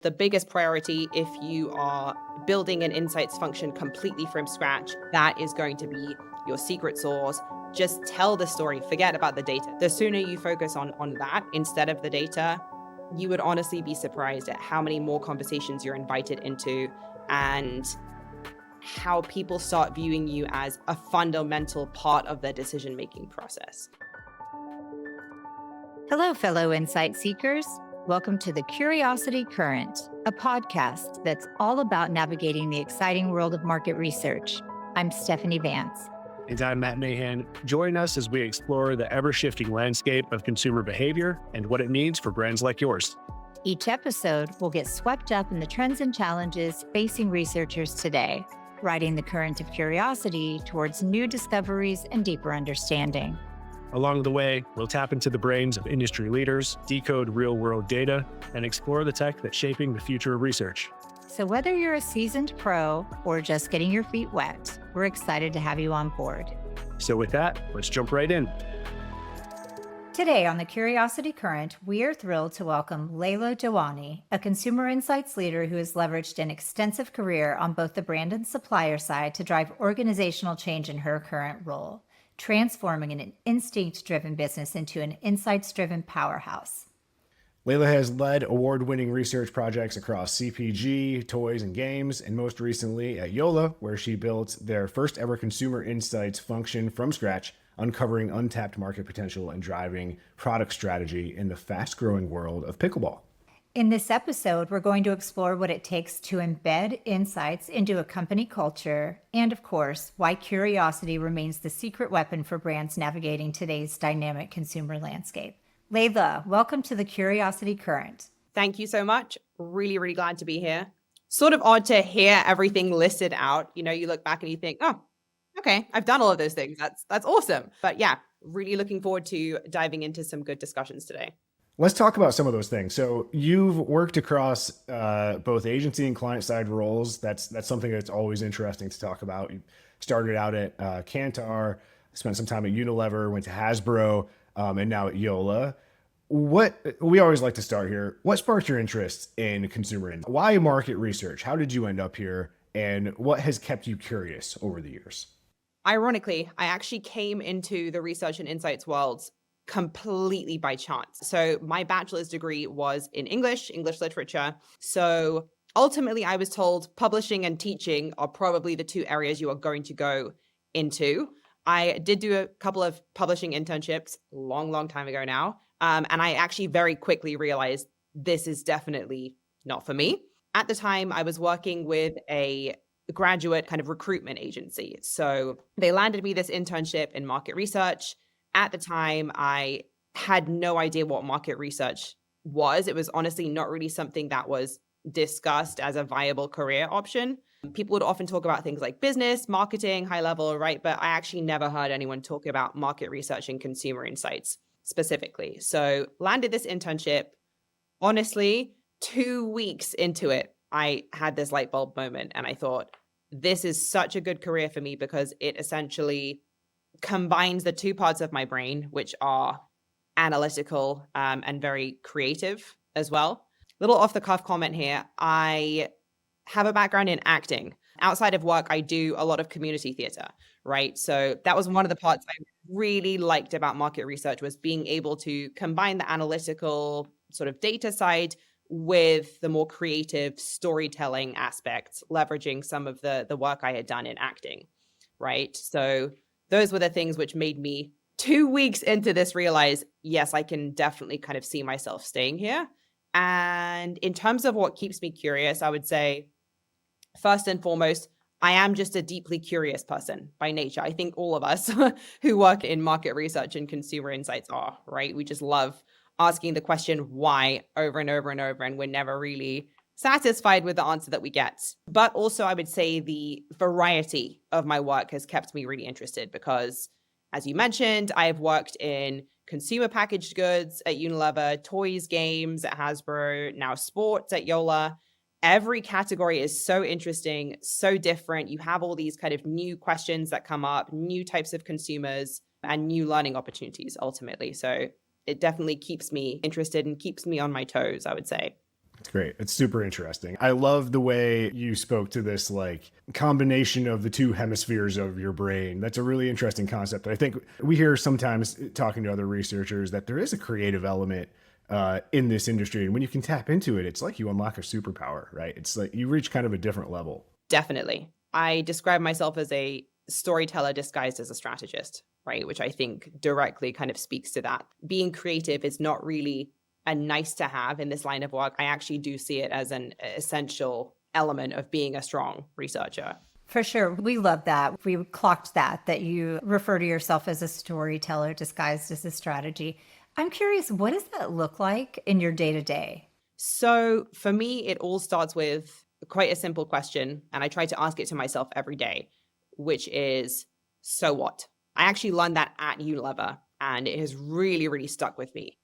The biggest priority, if you are building an insights function completely from scratch, that is going to be your secret sauce. Just tell the story, forget about the data. The sooner you focus on that instead of the data, you would honestly be surprised at how many more conversations you're invited into and how people start viewing you as a fundamental part of their decision-making process. Hello, fellow insight seekers. Welcome to the Curiosity Current, a podcast that's all about navigating the exciting world of market research. I'm Stephanie Vance. And I'm Mahan. Join us as we explore the ever-shifting landscape of consumer behavior and what it means for brands like yours. Each episode will get swept up in the trends and challenges facing researchers today, riding the current of curiosity towards new discoveries and deeper understanding. Along the way, we'll tap into the brains of industry leaders, decode real-world data, and explore the tech that's shaping the future of research. So whether you're a seasoned pro or just getting your feet wet, we're excited to have you on board. So with that, let's jump right in. Today on the Curiosity Current, we are thrilled to welcome Leyla Doany, a consumer insights leader who has leveraged an extensive career on both the brand and supplier side to drive organizational change in her current role, transforming an instinct-driven business into an insights-driven powerhouse. Leyla has led award-winning research projects across CPG, toys, and games, and most recently at Yola, where she built their first ever consumer insights function from scratch, uncovering untapped market potential and driving product strategy in the fast-growing world of pickleball. In this episode, we're going to explore what it takes to embed insights into a company culture, and of course, why curiosity remains the secret weapon for brands navigating today's dynamic consumer landscape. Leyla, welcome to the Curiosity Current. Thank you so much. Really glad to be here. Sort of odd to hear everything listed out. You know, you look back and you think, oh, okay, I've done all of those things. That's awesome. But yeah, really looking forward to diving into some good discussions today. Let's talk about some of those things. So you've worked across both agency and client side roles. That's something that's always interesting to talk about. You started out at Kantar, spent some time at Unilever, went to Hasbro, and now at Yola. We always like to start here. What sparked your interest in consumer insights? Why market research? How did you end up here? And what has kept you curious over the years? Ironically, I actually came into the research and insights world completely by chance. So my bachelor's degree was in English literature. So ultimately I was told publishing and teaching are probably the two areas you are going to go into. I did do a couple of publishing internships long time ago now. And I actually very quickly realized this is definitely not for me. At the time, I was working with a graduate kind of recruitment agency. So they landed me this internship in market research. At the time, I had no idea what market research was. It was honestly not really something that was discussed as a viable career option. People would often talk about things like business, marketing, high level, right? But I actually never heard anyone talk about market research and consumer insights specifically. So landed this internship. Honestly, 2 weeks into it, I had this light bulb moment and I thought, this is such a good career for me because it essentially combines the two parts of my brain, which are analytical and very creative as well. Little off the cuff comment here. I have a background in acting. Outside of work, I do a lot of community theater, right? So that was one of the parts I really liked about market research was being able to combine the analytical sort of data side with the more creative storytelling aspects, leveraging some of the work I had done in acting, right? So those were the things which made me 2 weeks into this realize, yes, I can definitely kind of see myself staying here. And in terms of what keeps me curious, I would say, first and foremost, I am just a deeply curious person by nature. I think all of us who work in market research and consumer insights are, right? We just love asking the question why over and over and over, and we're never really satisfied with the answer that we get. But also I would say the variety of my work has kept me really interested because, as you mentioned, I've worked in consumer packaged goods at Unilever, toys, games at Hasbro, now sports at Yola. Every category is so interesting, so different. You have all these kind of new questions that come up, new types of consumers, and new learning opportunities ultimately. So it definitely keeps me interested and keeps me on my toes, I would say. It's great. It's super interesting. I love the way you spoke to this like combination of the two hemispheres of your brain. That's a really interesting concept. I think we hear sometimes talking to other researchers that there is a creative element in this industry. And when you can tap into it, it's like you unlock a superpower, right? It's like you reach kind of a different level. Definitely. I describe myself as a storyteller disguised as a strategist, right? Which I think directly kind of speaks to that. Being creative is not really a nice to have in this line of work. I actually do see it as an essential element of being a strong researcher. For sure. We love that. We clocked that you refer to yourself as a storyteller disguised as a strategy. I'm curious, what does that look like in your day to day? So for me, it all starts with quite a simple question. And I try to ask it to myself every day, which is, so what? I actually learned that at Unilever, and it has really, really stuck with me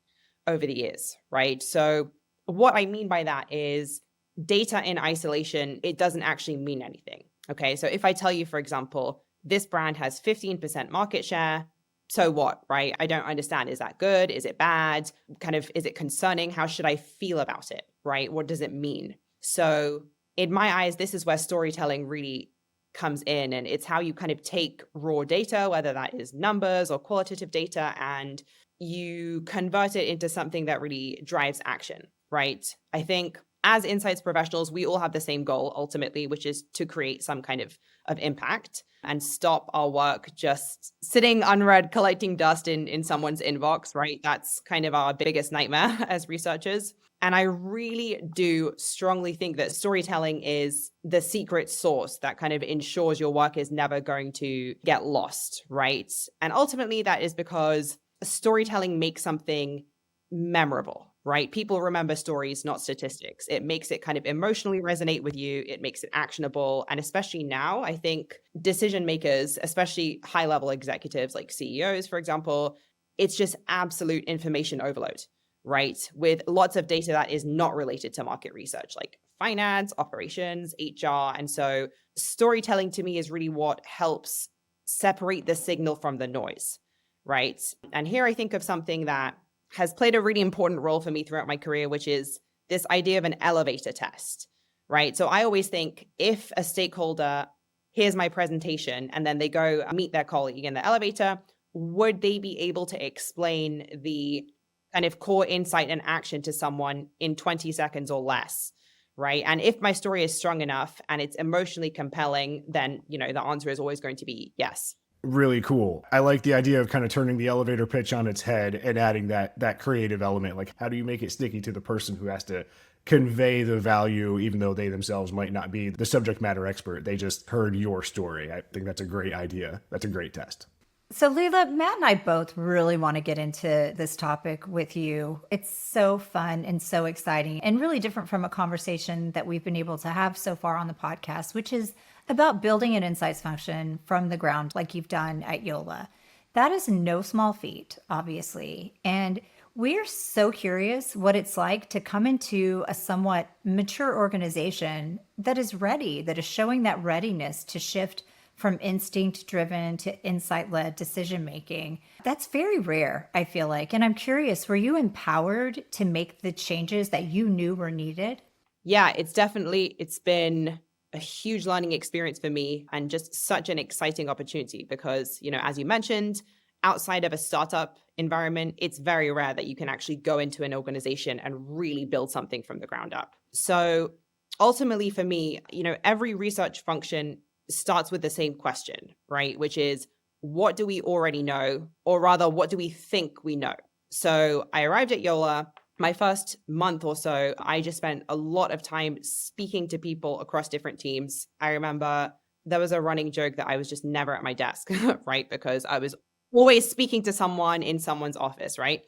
over the years, right? So what I mean by that is data in isolation, it doesn't actually mean anything. Okay. So if I tell you, for example, this brand has 15% market share, so what, right? I don't understand. Is that good? Is it bad? Kind of, is it concerning? How should I feel about it, right? What does it mean? So in my eyes, this is where storytelling really comes in. And it's how you kind of take raw data, whether that is numbers or qualitative data, and you convert it into something that really drives action, right? I think as insights professionals, we all have the same goal ultimately, which is to create some kind of impact and stop our work just sitting unread, collecting dust in someone's inbox, right? That's kind of our biggest nightmare as researchers. And I really do strongly think that storytelling is the secret sauce that kind of ensures your work is never going to get lost, right? And ultimately, that is because storytelling makes something memorable, right? People remember stories, not statistics. It makes it kind of emotionally resonate with you. It makes it actionable. And especially now, I think decision makers, especially high level executives like CEOs, for example, it's just absolute information overload, right? With lots of data that is not related to market research, like finance, operations, HR. And so storytelling to me is really what helps separate the signal from the noise, right? And here I think of something that has played a really important role for me throughout my career, which is this idea of an elevator test, right? So I always think if a stakeholder hears my presentation and then they go meet their colleague in the elevator, would they be able to explain the kind of core insight and action to someone in 20 seconds or less, right? And if my story is strong enough and it's emotionally compelling, then, the answer is always going to be yes. Really cool. I like the idea of kind of turning the elevator pitch on its head and adding that creative element. Like, how do you make it sticky to the person who has to convey the value, even though they themselves might not be the subject matter expert? They just heard your story. I think that's a great idea. That's a great test. So Leyla, Matt and I both really want to get into this topic with you. It's so fun and so exciting and really different from a conversation that we've been able to have so far on the podcast, which is about building an insights function from the ground like you've done at Yola. That is no small feat, obviously. And we're so curious what it's like to come into a somewhat mature organization that is ready, that is showing that readiness to shift from instinct-driven to insight-led decision-making. That's very rare, I feel like. And I'm curious, were you empowered to make the changes that you knew were needed? Yeah, it's been a huge learning experience for me and just such an exciting opportunity because, as you mentioned, outside of a startup environment, it's very rare that you can actually go into an organization and really build something from the ground up. So ultimately for me, every research function starts with the same question, right? Which is, what do we already know? Or rather, what do we think we know? So I arrived at Yola. My first month or so, I just spent a lot of time speaking to people across different teams. I remember there was a running joke that I was just never at my desk, right? Because I was always speaking to someone in someone's office, right?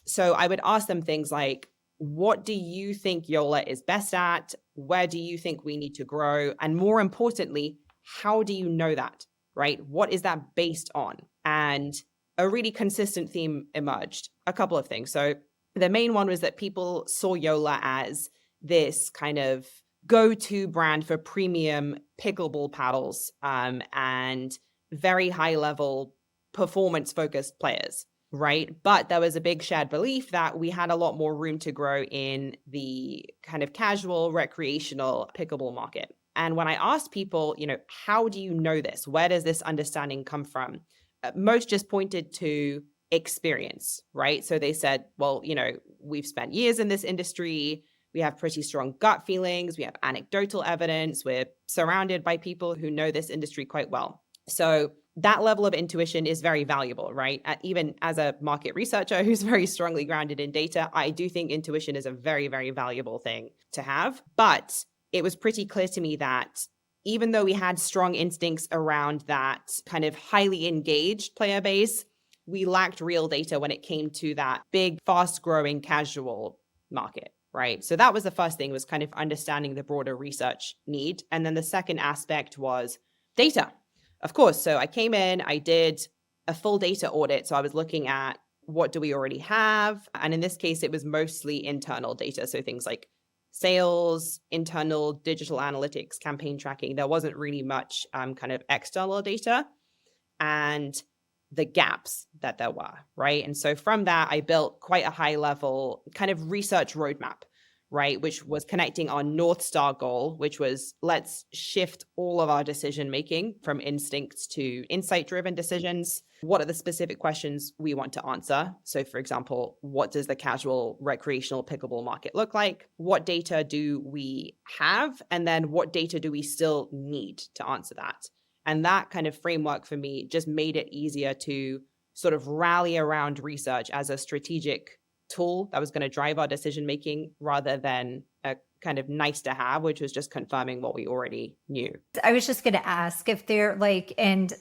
So I would ask them things like, what do you think Yola is best at? Where do you think we need to grow? And more importantly, how do you know that, right? What is that based on? And a really consistent theme emerged. A couple of things. So the main one was that people saw Yola as this kind of go-to brand for premium pickleball paddles and very high-level performance-focused players, right? But there was a big shared belief that we had a lot more room to grow in the kind of casual, recreational pickleball market. And when I asked people, how do you know this? Where does this understanding come from? Most just pointed to experience, right? So they said, well, we've spent years in this industry. We have pretty strong gut feelings. We have anecdotal evidence. We're surrounded by people who know this industry quite well. So that level of intuition is very valuable, right? Even as a market researcher who's very strongly grounded in data, I do think intuition is a very, very valuable thing to have. But it was pretty clear to me that even though we had strong instincts around that kind of highly engaged player base, we lacked real data when it came to that big, fast-growing casual market, right? So that was the first thing, was kind of understanding the broader research need. And then the second aspect was data. Of course. So I came in, I did a full data audit. So I was looking at what do we already have? And in this case, it was mostly internal data. So things like sales, internal digital analytics, campaign tracking. There wasn't really much kind of external data and the gaps that there were, right? And so from that, I built quite a high level kind of research roadmap, right? Which was connecting our North Star goal, which was let's shift all of our decision making from instincts to insight driven decisions. What are the specific questions we want to answer? So for example, what does the casual recreational pickleball market look like? What data do we have? And then what data do we still need to answer that? And that kind of framework for me just made it easier to sort of rally around research as a strategic tool that was going to drive our decision making rather than a kind of nice to have, which was just confirming what we already knew. I was just going to ask if they're and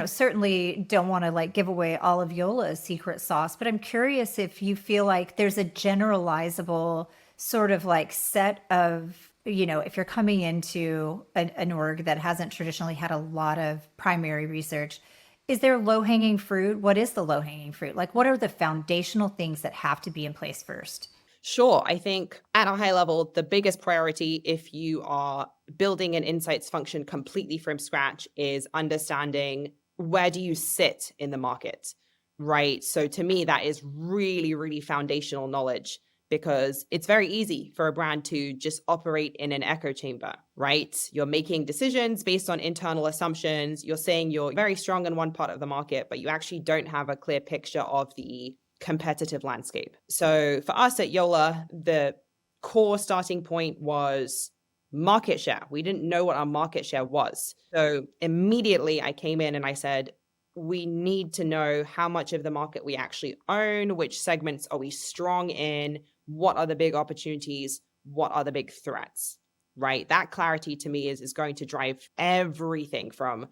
certainly don't want to give away all of Yola's secret sauce, but I'm curious if you feel like there's a generalizable sort of set of, if you're coming into an org that hasn't traditionally had a lot of primary research, is there low-hanging fruit? What is the low-hanging fruit? What are the foundational things that have to be in place first? Sure. I think at a high level, the biggest priority if you are building an insights function completely from scratch is understanding where do you sit in the market, right? So to me, that is really, really foundational knowledge, because it's very easy for a brand to just operate in an echo chamber, right? You're making decisions based on internal assumptions. You're saying you're very strong in one part of the market, but you actually don't have a clear picture of the competitive landscape. So for us at Yola, the core starting point was market share. We didn't know what our market share was. So immediately I came in and I said, we need to know how much of the market we actually own, which segments are we strong in, what are the big opportunities, what are the big threats, right? That clarity to me is going to drive everything from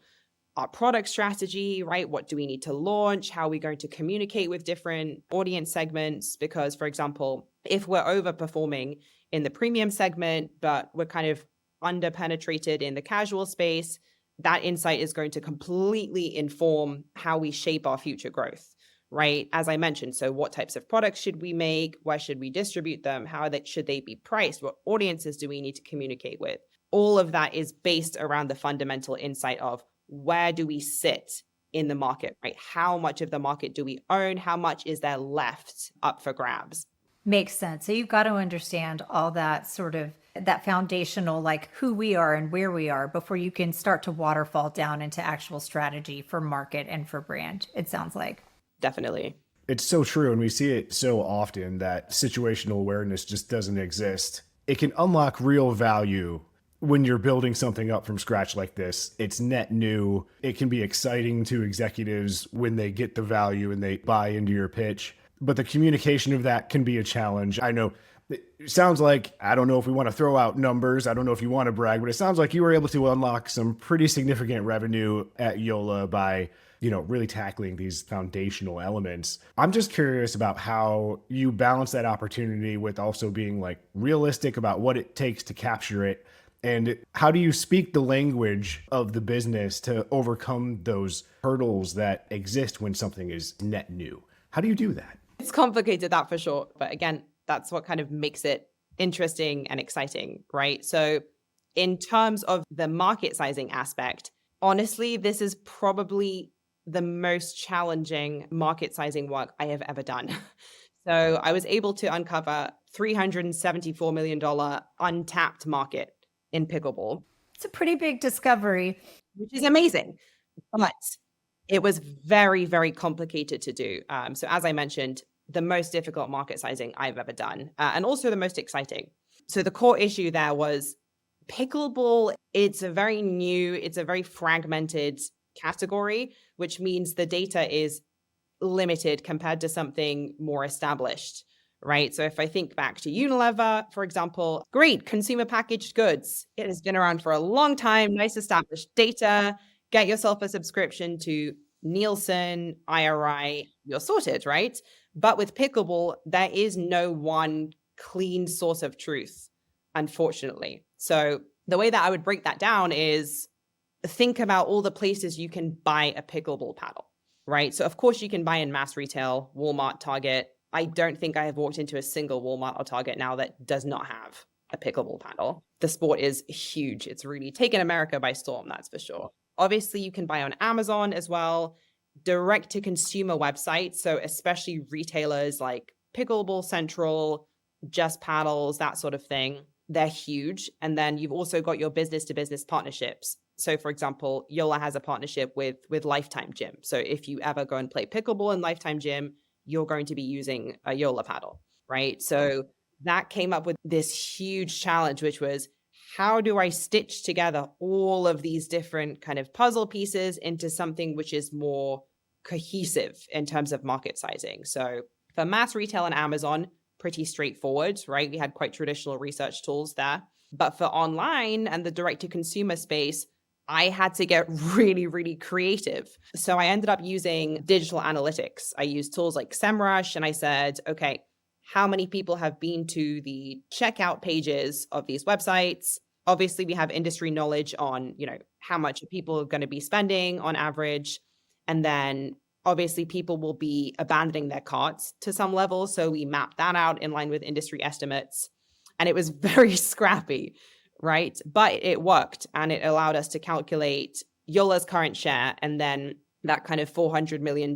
our product strategy, right? What do we need to launch? How are we going to communicate with different audience segments? Because, for example, if we're overperforming in the premium segment, but we're kind of underpenetrated in the casual space, that insight is going to completely inform how we shape our future growth, right? As I mentioned, so what types of products should we make? Where should we distribute them? Should they be priced? What audiences do we need to communicate with? All of that is based around the fundamental insight of where do we sit in the market, right? How much of the market do we own? How much is there left up for grabs? Makes sense. So you've got to understand all that sort of that foundational, who we are and where we are before you can start to waterfall down into actual strategy for market and for brand, it sounds like. Definitely. It's so true. And we see it so often that situational awareness just doesn't exist. It can unlock real value when you're building something up from scratch like this. It's net new. It can be exciting to executives when they get the value and they buy into your pitch. But the communication of that can be a challenge. I know it sounds like, I don't know if we want to throw out numbers, I don't know if you want to brag, but it sounds like you were able to unlock some pretty significant revenue at Yola by, really tackling these foundational elements. I'm just curious about how you balance that opportunity with also being realistic about what it takes to capture it. And how do you speak the language of the business to overcome those hurdles that exist when something is net new? How do you do that? It's complicated, that for sure. But again, that's what kind of makes it interesting and exciting, right? So in terms of the market sizing aspect, honestly, this is probably the most challenging market sizing work I have ever done. So I was able to uncover $374 million untapped market in pickleball, It's a pretty big discovery. which is amazing. But it was very, very complicated to do. So as I mentioned, the most difficult market sizing I've ever done, and also the most exciting. So the core issue there was pickleball. It's a very fragmented category, which means the data is limited compared to something more established, right? So if I think back to Unilever, for example, great consumer packaged goods. It has been around for a long time, nice established data. Get yourself a subscription to Nielsen, IRI, you're sorted, right? But with pickleball, there is no one clean source of truth, unfortunately. So the way that I would break that down is think about all the places you can buy a pickleball paddle, right? So of course you can buy in mass retail, Walmart, Target. I don't think I have walked into a single Walmart or Target now that does not have a pickleball paddle. The sport is huge. It's really taken America by storm, that's for sure. Obviously, you can buy on Amazon as well, direct to consumer websites. So especially retailers like Pickleball Central, Just Paddles, that sort of thing. They're huge. And then you've also got your business to business partnerships. So for example, Yola has a partnership with Lifetime Gym. So if you ever go and play pickleball in Lifetime Gym, you're going to be using a Yola paddle, right? So that came up with this huge challenge, which was, how do I stitch together all of these different kind of puzzle pieces into something which is more cohesive in terms of market sizing? So for mass retail and Amazon, pretty straightforward, right? We had quite traditional research tools there. But for online and the direct to consumer space, I had to get really, really creative. So I ended up using digital analytics. I used tools like SEMrush, and I said, okay, how many people have been to the checkout pages of these websites? Obviously, we have industry knowledge on, how much people are going to be spending on average. And then obviously people will be abandoning their carts to some level. So we mapped that out in line with industry estimates. And it was very scrappy, right? But it worked, and it allowed us to calculate Yola's current share and then that kind of $400 million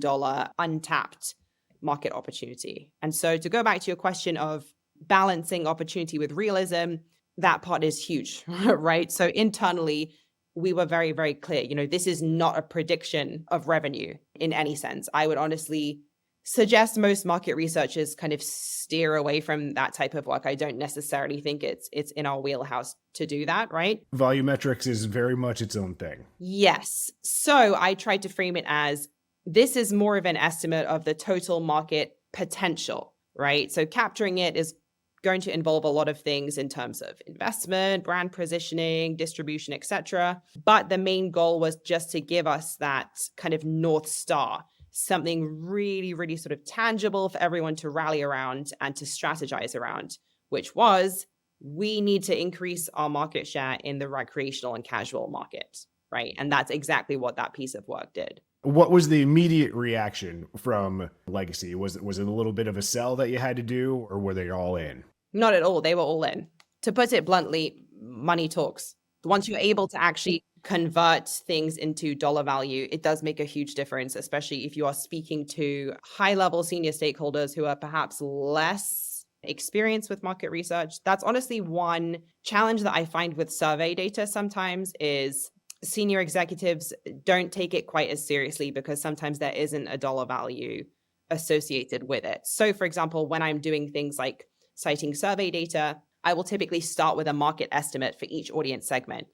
untapped market opportunity. And so to go back to your question of balancing opportunity with realism, that part is huge, right? So internally, we were very, very clear, this is not a prediction of revenue in any sense. I would honestly suggest most market researchers kind of steer away from that type of work. I don't necessarily think it's in our wheelhouse to do that, right? Volumetrics is very much its own thing. Yes. So I tried to frame it as, this is more of an estimate of the total market potential, right? So capturing it is going to involve a lot of things in terms of investment, brand positioning, distribution, etc. But the main goal was just to give us that kind of North Star, something really, really sort of tangible for everyone to rally around and to strategize around, which was, we need to increase our market share in the recreational and casual market, right? And that's exactly what that piece of work did. What was the immediate reaction from Legacy? Was it a little bit of a sell that you had to do, or were they all in? Not at all. They were all in. To put it bluntly, money talks. Once you're able to actually convert things into dollar value, it does make a huge difference, especially if you are speaking to high-level senior stakeholders who are perhaps less experienced with market research. That's honestly one challenge that I find with survey data sometimes is senior executives don't take it quite as seriously because sometimes there isn't a dollar value associated with it. So for example, when I'm doing things like citing survey data, I will typically start with a market estimate for each audience segment.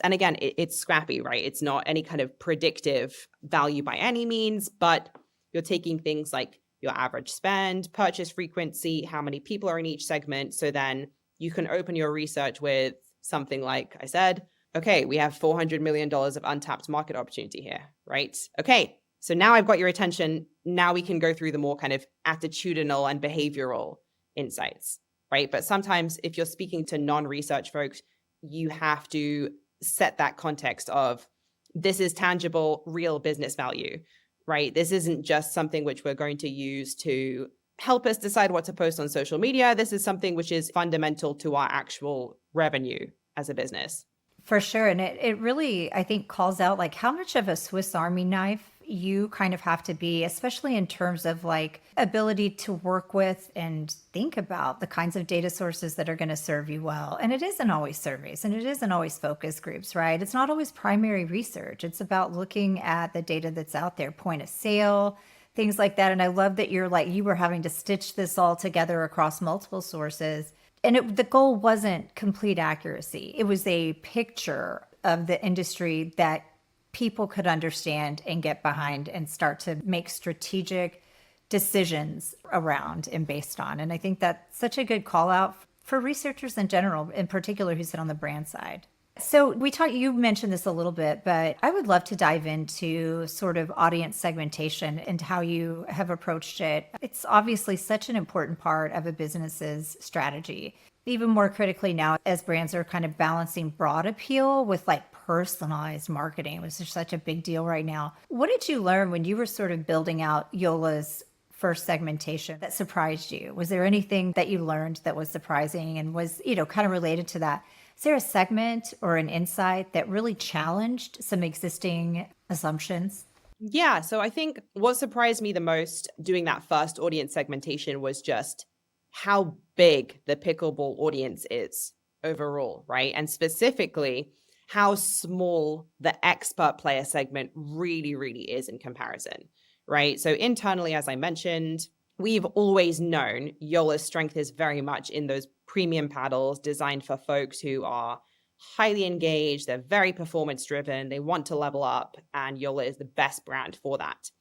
And again, it's scrappy, right? It's not any kind of predictive value by any means, but you're taking things like your average spend, purchase frequency, how many people are in each segment. So then you can open your research with something like I said, okay, we have $400 million of untapped market opportunity here, right? Okay, so now I've got your attention. Now we can go through the more kind of attitudinal and behavioral insights, right? But sometimes if you're speaking to non-research folks, you have to set that context of, this is tangible, real business value, right? This isn't just something which we're going to use to help us decide what to post on social media. This is something which is fundamental to our actual revenue as a business. For sure. And it really, I think, calls out like how much of a Swiss Army knife you kind of have to be, especially in terms of like ability to work with and think about the kinds of data sources that are going to serve you well. And it isn't always surveys and it isn't always focus groups, right? It's not always primary research. It's about looking at the data that's out there, point of sale, things like that. And I love that you're like, you were having to stitch this all together across multiple sources. And the goal wasn't complete accuracy. It was a picture of the industry that people could understand and get behind and start to make strategic decisions around and based on. And I think that's such a good call out for researchers in general, in particular, who sit on the brand side. So you mentioned this a little bit, but I would love to dive into sort of audience segmentation and how you have approached it. It's obviously such an important part of a business's strategy, even more critically now as brands are kind of balancing broad appeal with like personalized marketing, which is such a big deal right now. What did you learn when you were sort of building out Yola's first segmentation that surprised you? Was there anything that you learned that was surprising and was, kind of related to that? Is there a segment or an insight that really challenged some existing assumptions? Yeah. So I think what surprised me the most doing that first audience segmentation was just how big the pickleball audience is overall, right? And specifically, how small the expert player segment really, really is in comparison, right? So internally, as I mentioned, we've always known Yola's strength is very much in those premium paddles designed for folks who are highly engaged, they're very performance driven, they want to level up, and Yola is the best brand for that.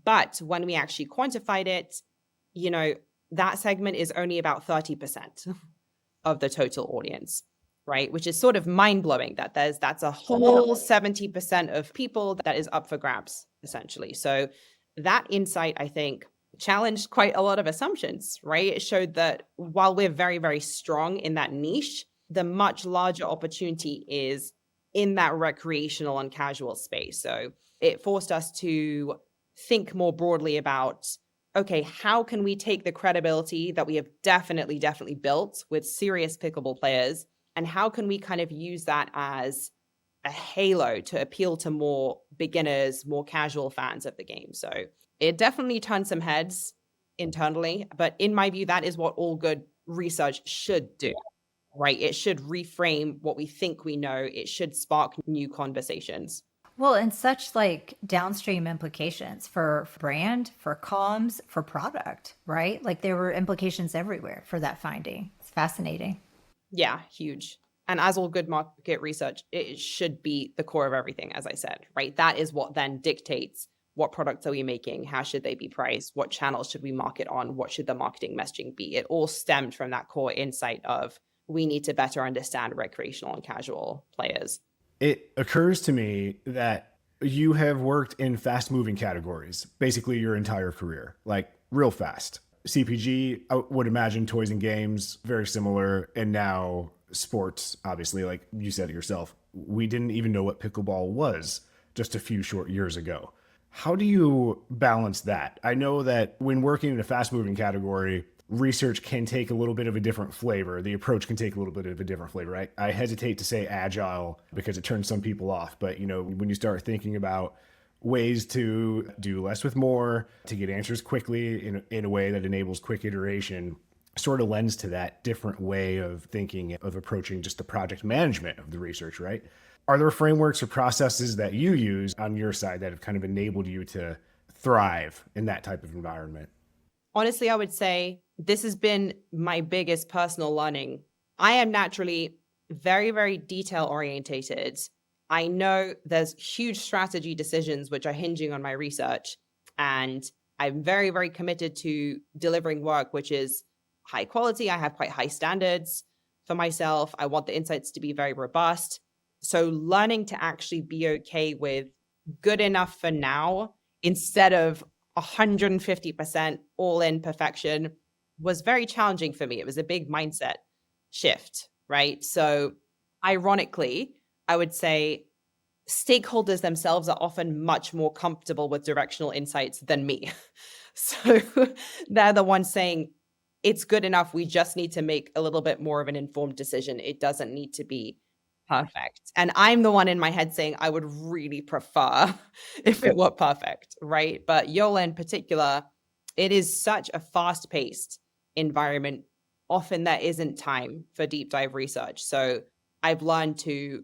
But when we actually quantified it, that segment is only about 30% of the total audience, right? Which is sort of mind-blowing that that's a whole 70% of people that is up for grabs, essentially. So that insight, I think, challenged quite a lot of assumptions, right? It showed that while we're very, very strong in that niche, the much larger opportunity is in that recreational and casual space. So it forced us to think more broadly about, okay, how can we take the credibility that we have definitely built with serious pickleball players, and how can we kind of use that as a halo to appeal to more beginners, more casual fans of the game? So it definitely turned some heads internally, but in my view, that is what all good research should do, right? It should reframe what we think we know. It should spark new conversations. Well, and such like downstream implications for brand, for comms, for product, right? Like there were implications everywhere for that finding. It's fascinating. Yeah, huge. And as all good market research, it should be the core of everything, as I said, right? That is what then dictates what products are we making? How should they be priced? What channels should we market on? What should the marketing messaging be? It all stemmed from that core insight of we need to better understand recreational and casual players. It occurs to me that you have worked in fast moving categories, basically your entire career, like real fast. CPG, I would imagine toys and games, very similar. And now sports, obviously, like you said it yourself, we didn't even know what pickleball was just a few short years ago. How do you balance that? I know that when working in a fast moving category, research can take a little bit of a different flavor. The approach can take a little bit of a different flavor. I hesitate to say agile because it turns some people off. But, when you start thinking about ways to do less with more, to get answers quickly in a way that enables quick iteration, sort of lends to that different way of thinking, of approaching just the project management of the research, right? Are there frameworks or processes that you use on your side that have kind of enabled you to thrive in that type of environment? Honestly, I would say this has been my biggest personal learning. I am naturally very, very detail orientated. I know there's huge strategy decisions which are hinging on my research, and I'm very, very committed to delivering work which is high quality. I have quite high standards for myself. I want the insights to be very robust. So learning to actually be okay with good enough for now instead of 150% all in perfection was very challenging for me. It was a big mindset shift, right? So ironically, I would say stakeholders themselves are often much more comfortable with directional insights than me. So they're the ones saying, it's good enough. We just need to make a little bit more of an informed decision. It doesn't need to be perfect. And I'm the one in my head saying I would really prefer if it were perfect, right? But Yola in particular, it is such a fast-paced environment. Often there isn't time for deep dive research. So I've learned to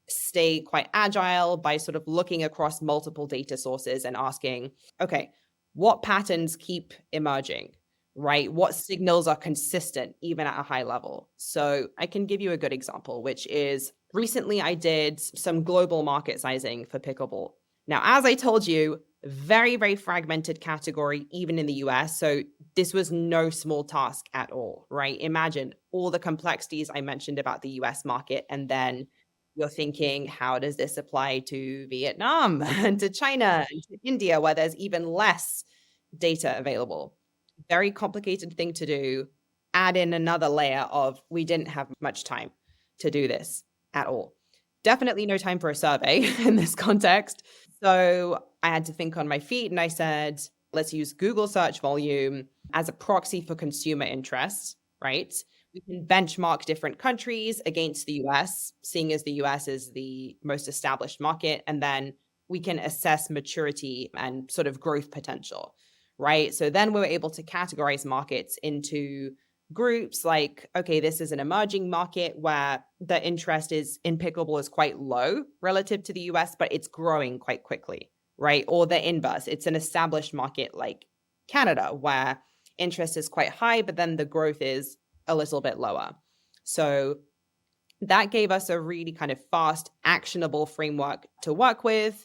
stay quite agile by sort of looking across multiple data sources and asking, okay, what patterns keep emerging, right? What signals are consistent even at a high level? So I can give you a good example, which is recently I did some global market sizing for pickleball. Now, as I told you, very, very fragmented category, even in the US. So this was no small task at all, right? Imagine all the complexities I mentioned about the US market, and then you're thinking, how does this apply to Vietnam and to China and to India, where there's even less data available? Very complicated thing to do. Add in another layer of we didn't have much time to do this at all. Definitely no time for a survey in this context. So I had to think on my feet and I said, let's use Google search volume as a proxy for consumer interest, right? We can benchmark different countries against the US, seeing as the US is the most established market, and then we can assess maturity and sort of growth potential, right? So then we're able to categorize markets into groups like, okay, this is an emerging market where the interest is in pickleball is quite low relative to the US, but it's growing quite quickly, right? Or the inverse, it's an established market like Canada where interest is quite high, but then the growth is a little bit lower. So that gave us a really kind of fast, actionable framework to work with,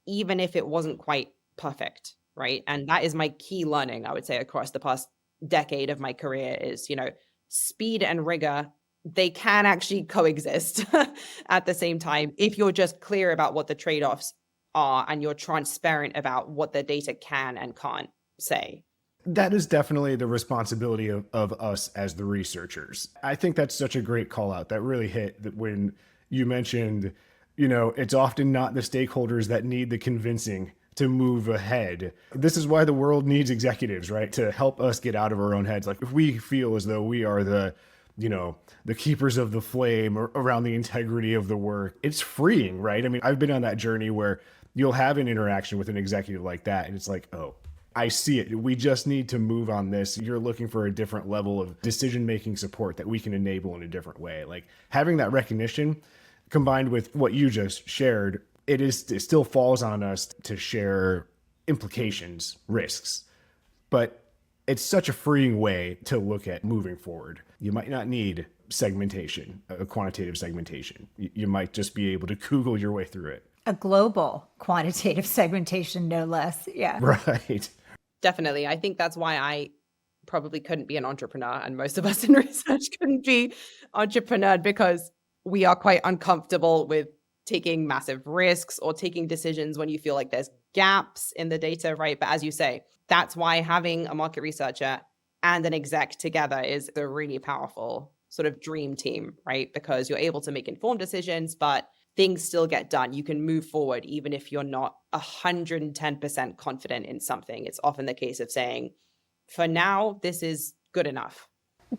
even if it wasn't quite perfect, right? And that is my key learning, I would say, across the past decade of my career is, speed and rigor, they can actually coexist at the same time if you're just clear about what the trade-offs are and you're transparent about what the data can and can't say. That is definitely the responsibility of us as the researchers. I think that's such a great call out. That really hit that when you mentioned, it's often not the stakeholders that need the convincing to move ahead. This is why the world needs executives, right? To help us get out of our own heads. Like if we feel as though we are the keepers of the flame around the integrity of the work, it's freeing, right? I mean, I've been on that journey where you'll have an interaction with an executive like that. And it's like, oh, I see it. We just need to move on this. You're looking for a different level of decision-making support that we can enable in a different way. Like having that recognition combined with what you just shared, it still falls on us to share implications, risks, but it's such a freeing way to look at moving forward. You might not need segmentation, a quantitative segmentation. You might just be able to Google your way through it. A global quantitative segmentation, no less. Yeah. Right. Definitely. I think that's why I probably couldn't be an entrepreneur, and most of us in research couldn't be entrepreneur, because we are quite uncomfortable with taking massive risks or taking decisions when you feel like there's gaps in the data, right? But as you say, that's why having a market researcher and an exec together is a really powerful sort of dream team, right? Because you're able to make informed decisions, but things still get done. You can move forward even if you're not 110% confident in something. It's often the case of saying, for now, this is good enough.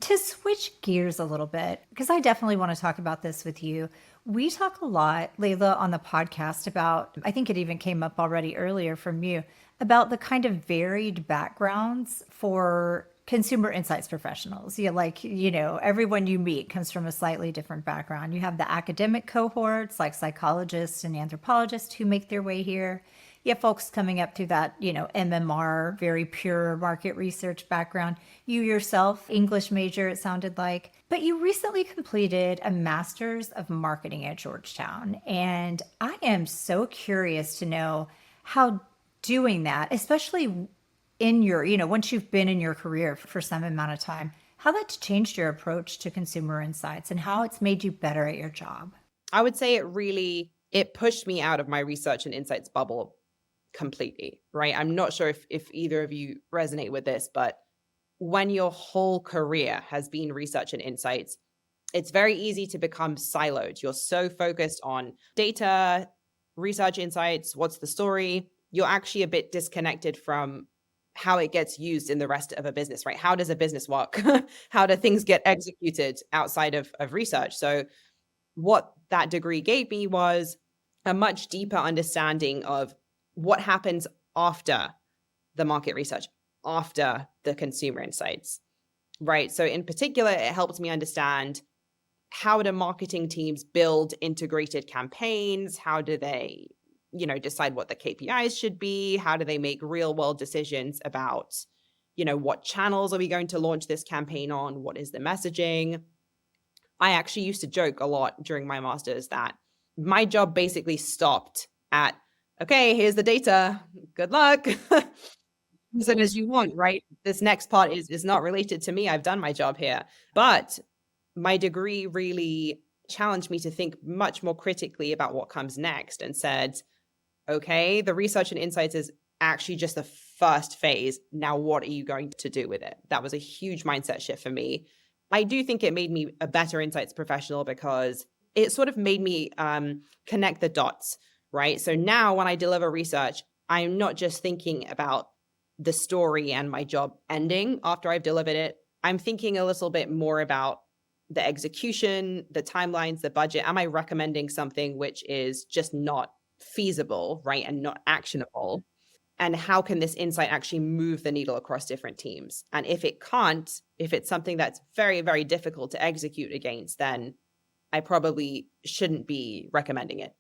To switch gears a little bit, because I definitely want to talk about this with you. We talk a lot, Leyla, on the podcast about, I think it even came up already earlier from you, about the kind of varied backgrounds for consumer insights professionals. Everyone you meet comes from a slightly different background. You have the academic cohorts like psychologists and anthropologists who make their way here. You have folks coming up through that, MMR, very pure market research background. You yourself, English major, it sounded like. But you recently completed a master's of marketing at Georgetown. And I am so curious to know how doing that, especially in your, once you've been in your career for some amount of time, how that's changed your approach to consumer insights and how it's made you better at your job. I would say it pushed me out of my research and insights bubble completely, right? I'm not sure if either of you resonate with this, but when your whole career has been research and insights, it's very easy to become siloed. You're so focused on data, research insights, what's the story? You're actually a bit disconnected from how it gets used in the rest of a business, right? How does a business work? How do things get executed outside of research? So what that degree gave me was a much deeper understanding of what happens after the market research, after the consumer insights, right? So in particular, it helped me understand, how do marketing teams build integrated campaigns? How do they, decide what the KPIs should be? How do they make real world decisions about, what channels are we going to launch this campaign on? What is the messaging? I actually used to joke a lot during my master's that my job basically stopped at, okay, here's the data. Good luck. Use it as you want, right? This next part is not related to me. I've done my job here. But my degree really challenged me to think much more critically about what comes next, and said, okay, the research and insights is actually just the first phase. Now, what are you going to do with it? That was a huge mindset shift for me. I do think it made me a better insights professional, because it sort of made me connect the dots, right? So now when I deliver research, I'm not just thinking about the story and my job ending after I've delivered it. I'm thinking a little bit more about the execution, the timelines, the budget. Am I recommending something which is just not feasible, right, and not actionable? And how can this insight actually move the needle across different teams? And if it can't, if it's something that's very, very difficult to execute against, then I probably shouldn't be recommending it.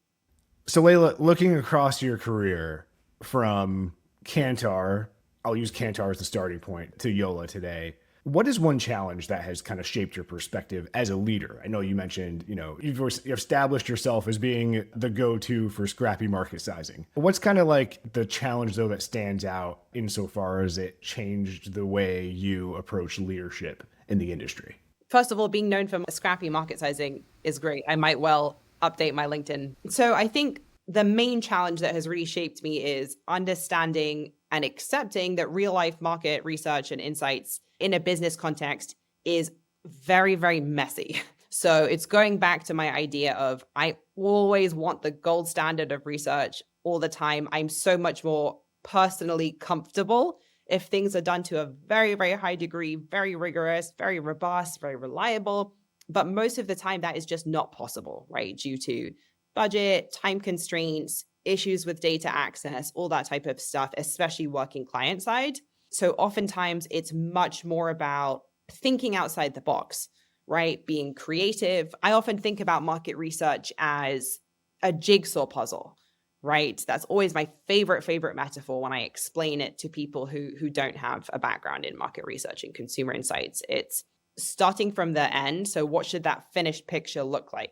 So Leyla, looking across your career from Kantar, I'll use Kantar as the starting point, to Yola today, what is one challenge that has kind of shaped your perspective as a leader? I know you mentioned, you've established yourself as being the go-to for scrappy market sizing. What's kind of like the challenge, though, that stands out insofar as it changed the way you approach leadership in the industry? First of all, being known for scrappy market sizing is great. I might well update my LinkedIn. So I think the main challenge that has really shaped me is understanding and accepting that real life market research and insights in a business context is very, very messy. So it's going back to my idea of, I always want the gold standard of research all the time. I'm so much more personally comfortable if things are done to a very, very high degree, very rigorous, very robust, very reliable. But most of the time that is just not possible, right? Due to budget, time constraints, issues with data access, all that type of stuff, especially working client side. So oftentimes it's much more about thinking outside the box, right? Being creative. I often think about market research as a jigsaw puzzle, right? That's always my favorite metaphor when I explain it to people who don't have a background in market research and consumer insights. It's starting from the end. So what should that finished picture look like?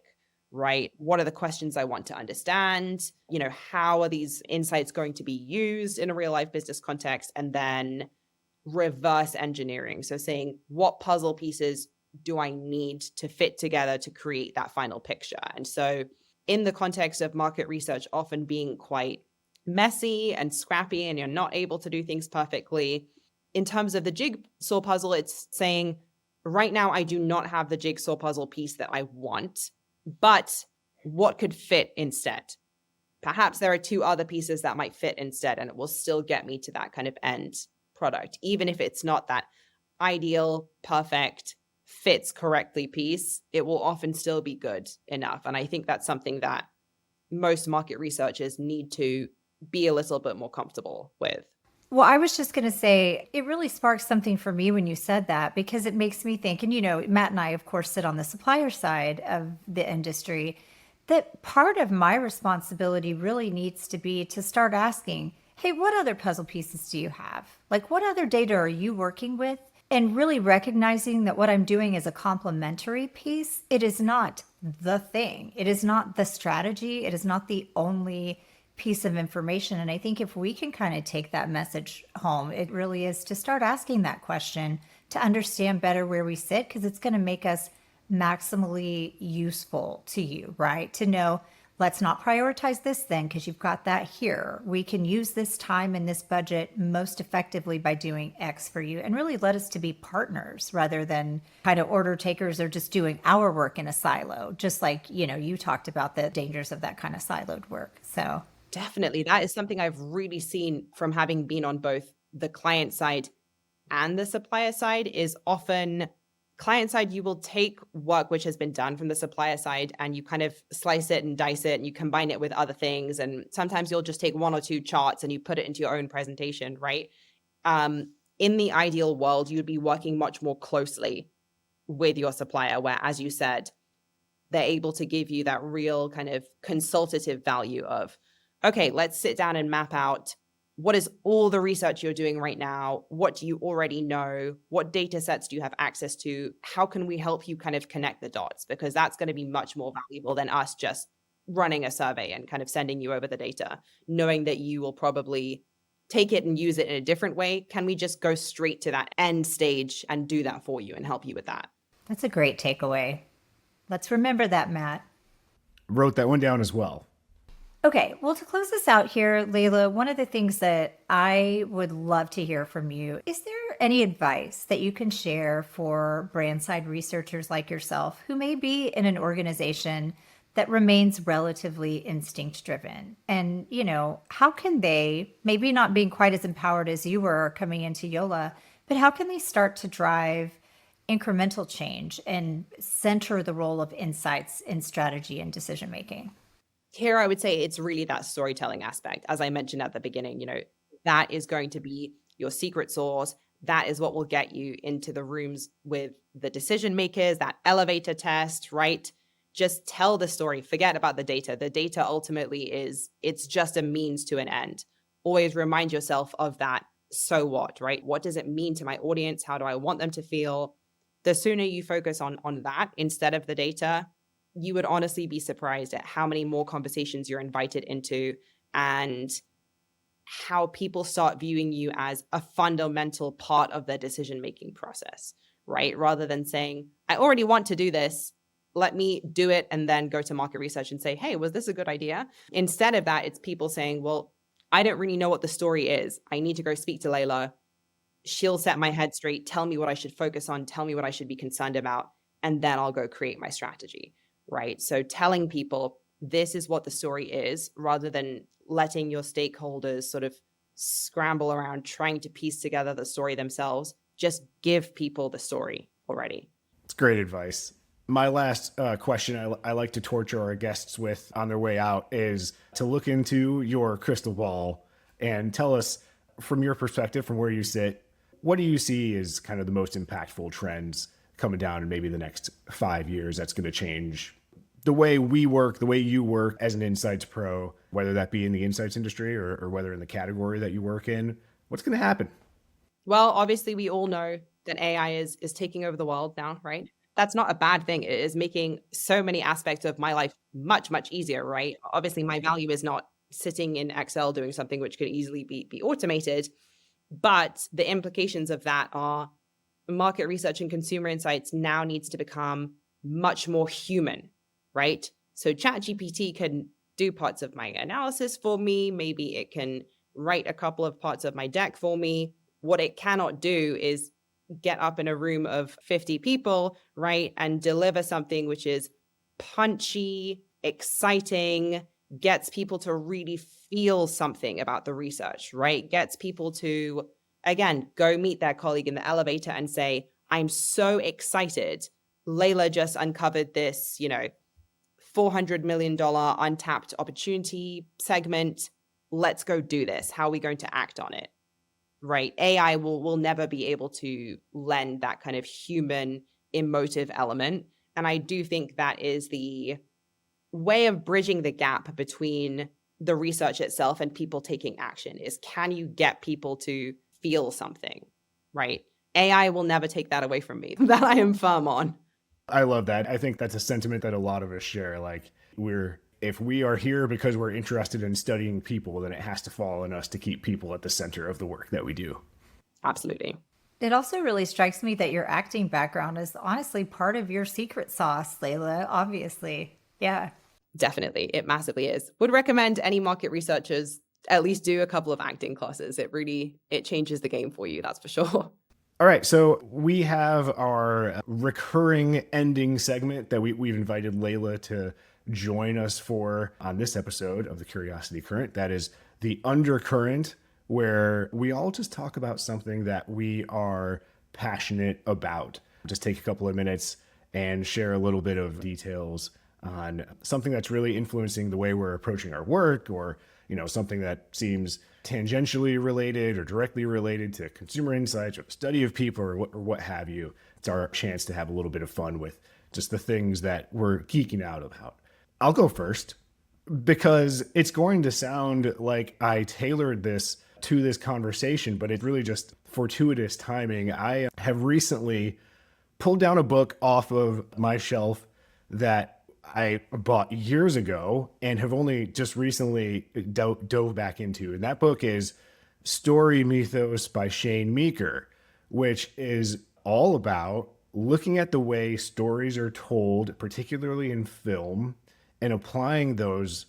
Right? What are the questions I want to understand? How are these insights going to be used in a real life business context? And then reverse engineering. So saying, what puzzle pieces do I need to fit together to create that final picture? And so in the context of market research often being quite messy and scrappy, and you're not able to do things perfectly, in terms of the jigsaw puzzle, it's saying, right now, I do not have the jigsaw puzzle piece that I want. But what could fit instead? Perhaps there are two other pieces that might fit instead, and it will still get me to that kind of end product, even if it's not that ideal, perfect, fits correctly piece. It will often still be good enough. And I think that's something that most market researchers need to be a little bit more comfortable with. Well, I was just going to say, it really sparked something for me when you said that, because it makes me think, and Matt and I, of course, sit on the supplier side of the industry, that part of my responsibility really needs to be to start asking, hey, what other puzzle pieces do you have? Like, what other data are you working with? And really recognizing that what I'm doing is a complementary piece. It is not the thing. It is not the strategy. It is not the only piece of information. And I think if we can kind of take that message home, it really is to start asking that question to understand better where we sit, because it's going to make us maximally useful to you, right? To know, let's not prioritize this then because you've got that here. We can use this time and this budget most effectively by doing X for you, and really let us to be partners rather than kind of order takers or just doing our work in a silo, just like, you talked about the dangers of that kind of siloed work. So definitely, that is something I've really seen from having been on both the client side and the supplier side, is often Client side, you will take work which has been done from the supplier side and you kind of slice it and dice it and you combine it with other things. And sometimes you'll just take one or two charts and you put it into your own presentation, right? In the ideal world, you'd be working much more closely with your supplier, where, as you said, they're able to give you that real kind of consultative value of, okay, let's sit down and map out what is all the research you're doing right now? What do you already know? What data sets do you have access to? How can we help you kind of connect the dots? Because that's going to be much more valuable than us just running a survey and kind of sending you over the data, knowing that you will probably take it and use it in a different way. Can we just go straight to that end stage and do that for you and help you with that? That's a great takeaway. Let's remember that, Matt. Wrote that one down as well. Okay, well, to close this out here, Leyla, one of the things that I would love to hear from you, is there any advice that you can share for brand side researchers like yourself who may be in an organization that remains relatively instinct driven? And, how can they, maybe not being quite as empowered as you were coming into Yola, but how can they start to drive incremental change and center the role of insights in strategy and decision making? Here, I would say it's really that storytelling aspect. As I mentioned at the beginning, that is going to be your secret sauce. That is what will get you into the rooms with the decision makers, that elevator test, right? Just tell the story. Forget about the data. The data ultimately it's just a means to an end. Always remind yourself of that. So what, right? What does it mean to my audience? How do I want them to feel? The sooner you focus on that instead of the data, you would honestly be surprised at how many more conversations you're invited into and how people start viewing you as a fundamental part of their decision-making process, right? Rather than saying, I already want to do this, let me do it and then go to market research and say, hey, was this a good idea? Instead of that, it's people saying, well, I don't really know what the story is. I need to go speak to Leyla. She'll set my head straight, tell me what I should focus on, tell me what I should be concerned about, and then I'll go create my strategy. Right? So telling people this is what the story is, rather than letting your stakeholders sort of scramble around trying to piece together the story themselves, just give people the story already. It's great advice. My last question I like to torture our guests with on their way out is to look into your crystal ball and tell us, from your perspective, from where you sit, what do you see as kind of the most impactful trends coming down in maybe the next 5 years that's going to change the way we work, the way you work as an insights pro, whether that be in the insights industry or whether in the category that you work in? What's going to happen? Well, obviously, we all know that AI is taking over the world now, right? That's not a bad thing. It is making so many aspects of my life much, much easier, right? Obviously, my value is not sitting in Excel doing something which could easily be automated. But the implications of that are market research and consumer insights now needs to become much more human, right? So ChatGPT can do parts of my analysis for me. Maybe it can write a couple of parts of my deck for me. What it cannot do is get up in a room of 50 people, right, and deliver something which is punchy, exciting, gets people to really feel something about the research, right? Gets people to, again, go meet their colleague in the elevator and say, I'm so excited. Leyla just uncovered this, $400 million untapped opportunity segment. Let's go do this. How are we going to act on it? Right? AI will never be able to lend that kind of human emotive element. And I do think that is the way of bridging the gap between the research itself and people taking action is, can you get people to feel something, right? AI will never take that away from me. That I am firm on. I love that. I think that's a sentiment that a lot of us share. Like, if we are here because we're interested in studying people, then it has to fall on us to keep people at the center of the work that we do. Absolutely. It also really strikes me that your acting background is honestly part of your secret sauce, Leyla, obviously. Yeah. Definitely. It massively is. Would recommend any market researchers at least do a couple of acting classes. It changes the game for you. That's for sure. All right. So we have our recurring ending segment that we've invited Leyla to join us for on this episode of the Curiosity Current. That is the Undercurrent, where we all just talk about something that we are passionate about. just take a couple of minutes and share a little bit of details on something that's really influencing the way we're approaching our work, or something that seems tangentially related or directly related to consumer insights or the study of people, or what have you. It's our chance to have a little bit of fun with just the things that we're geeking out about. I'll go first because it's going to sound like I tailored this to this conversation, but it's really just fortuitous timing. I have recently pulled down a book off of my shelf that I bought years ago and have only just recently dove back into. And that book is Story Mythos by Shane Meeker, which is all about looking at the way stories are told, particularly in film, and applying those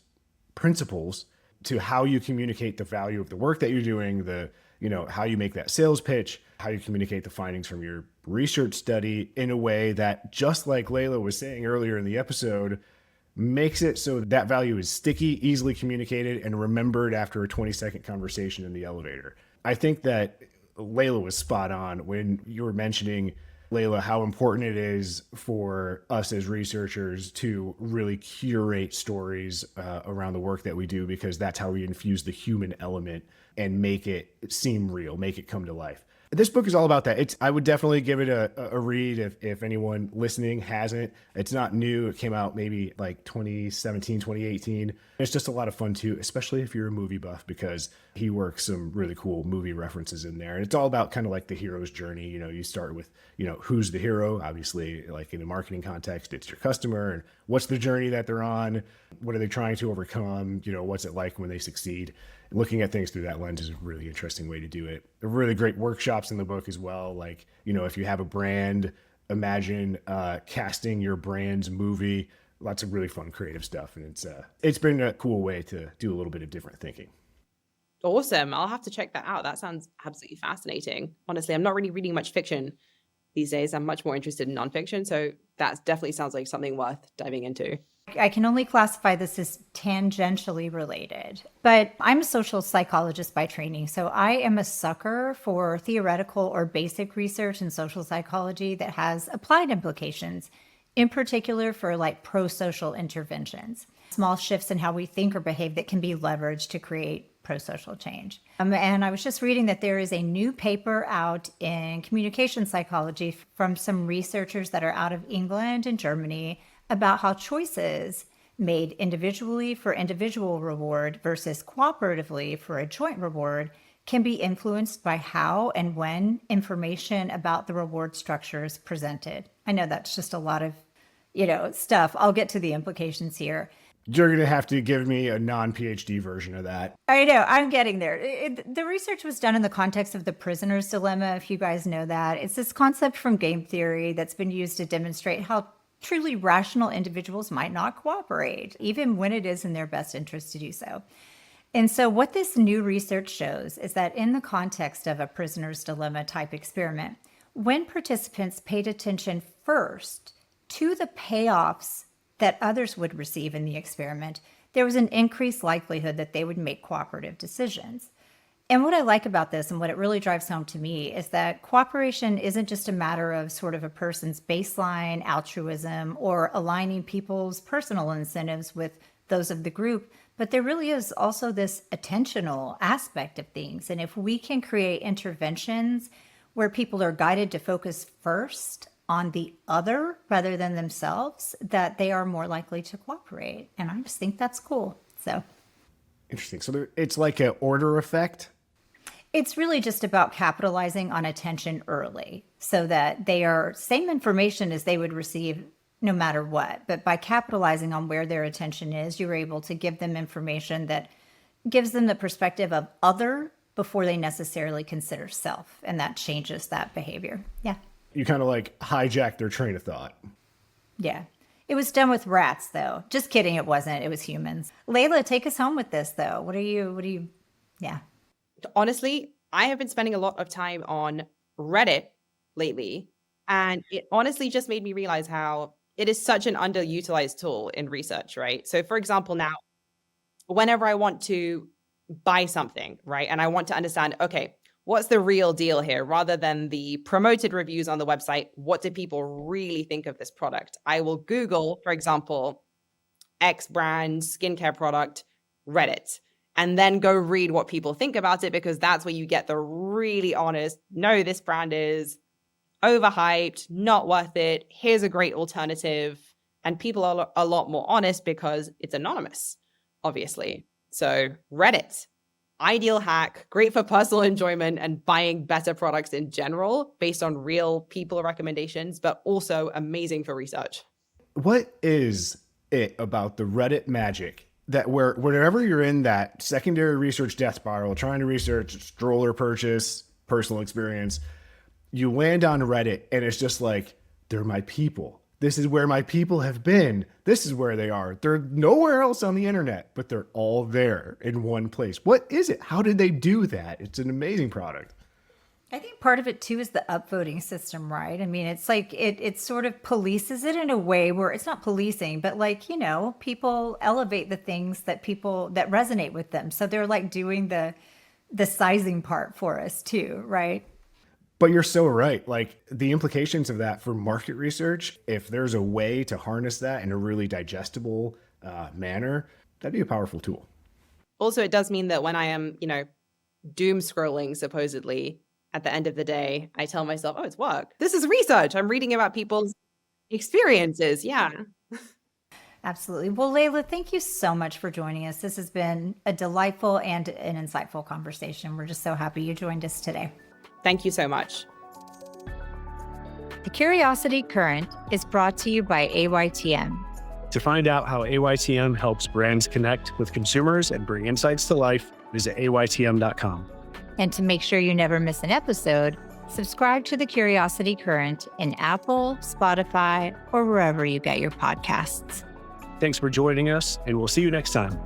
principles to how you communicate the value of the work that you're doing, how you make that sales pitch, how you communicate the findings from your research study in a way that, just like Leyla was saying earlier in the episode, makes it so that value is sticky, easily communicated, and remembered after a 20-second conversation in the elevator. I think that Leyla was spot on when you were mentioning, Leyla, how important it is for us as researchers to really curate stories around the work that we do, because that's how we infuse the human element and make it seem real, make it come to life. This book is all about that. I would definitely give it a read if anyone listening hasn't. It's not new. It came out maybe like 2017, 2018. It's just a lot of fun too, especially if you're a movie buff, because he works some really cool movie references in there. And it's all about kind of like the hero's journey. You start with, who's the hero? Obviously, like in a marketing context, it's your customer, and what's the journey that they're on? What are they trying to overcome? What's it like when they succeed? Looking at things through that lens is a really interesting way to do it. There are really great workshops in the book as well. Like, if you have a brand, imagine casting your brand's movie. Lots of really fun creative stuff. And it's been a cool way to do a little bit of different thinking. Awesome. I'll have to check that out. That sounds absolutely fascinating. Honestly, I'm not really reading much fiction these days. I'm much more interested in nonfiction. So that definitely sounds like something worth diving into. I can only classify this as tangentially related, but I'm a social psychologist by training. So I am a sucker for theoretical or basic research in social psychology that has applied implications, in particular for like pro-social interventions, small shifts in how we think or behave that can be leveraged to create pro-social change. And I was just reading that there is a new paper out in communication psychology from some researchers that are out of England and Germany about how choices made individually for individual reward versus cooperatively for a joint reward can be influenced by how and when information about the reward structure is presented. I know that's just a lot of, stuff. I'll get to the implications here. You're going to have to give me a non-PhD version of that. I know, I'm getting there. The research was done in the context of the prisoner's dilemma, if you guys know that. It's this concept from game theory that's been used to demonstrate how truly rational individuals might not cooperate, even when it is in their best interest to do so. And so what this new research shows is that in the context of a prisoner's dilemma type experiment, when participants paid attention first to the payoffs that others would receive in the experiment, there was an increased likelihood that they would make cooperative decisions. And what I like about this, and what it really drives home to me, is that cooperation isn't just a matter of sort of a person's baseline altruism or aligning people's personal incentives with those of the group, but there really is also this attentional aspect of things. And if we can create interventions where people are guided to focus first on the other rather than themselves, that they are more likely to cooperate. And I just think that's cool. So interesting. So it's like an order effect. It's really just about capitalizing on attention early so that they are same information as they would receive no matter what. But by capitalizing on where their attention is, you're able to give them information that gives them the perspective of other before they necessarily consider self. And that changes that behavior. Yeah. You kind of like hijack their train of thought. Yeah. It was done with rats, though. Just kidding. It wasn't. It was humans. Leyla, take us home with this, though. What are you, yeah. Honestly, I have been spending a lot of time on Reddit lately, and it honestly just made me realize how it is such an underutilized tool in research, right? So for example, now, whenever I want to buy something, right, and I want to understand, okay, what's the real deal here rather than the promoted reviews on the website? What do people really think of this product? I will Google, for example, X brand skincare product, Reddit, and then go read what people think about it, because that's where you get the really honest, no, this brand is overhyped, not worth it. Here's a great alternative. And people are a lot more honest because it's anonymous, obviously. So Reddit, ideal hack, great for personal enjoyment and buying better products in general based on real people recommendations, but also amazing for research. What is it about the Reddit magic that wherever you're in that secondary research death spiral, trying to research stroller purchase, personal experience, you land on Reddit and it's just like, they're my people. This is where my people have been. This is where they are. They're nowhere else on the internet, but they're all there in one place. What is it? How did they do that? It's an amazing product. I think part of it too is the upvoting system, right? I mean, it's like it sort of polices it in a way where it's not policing, but like, you know, people elevate the things that resonate with them. So they're like doing the sizing part for us too, right? But you're so right. Like the implications of that for market research, if there's a way to harness that in a really digestible manner, that'd be a powerful tool. Also, it does mean that when I am, doom scrolling, supposedly, at the end of the day, I tell myself, oh, it's work. This is research. I'm reading about people's experiences. Yeah. Absolutely. Well, Leyla, thank you so much for joining us. This has been a delightful and an insightful conversation. We're just so happy you joined us today. Thank you so much. The Curiosity Current is brought to you by AYTM. To find out how AYTM helps brands connect with consumers and bring insights to life, visit AYTM.com. And to make sure you never miss an episode, subscribe to the Curiosity Current in Apple, Spotify, or wherever you get your podcasts. Thanks for joining us, and we'll see you next time.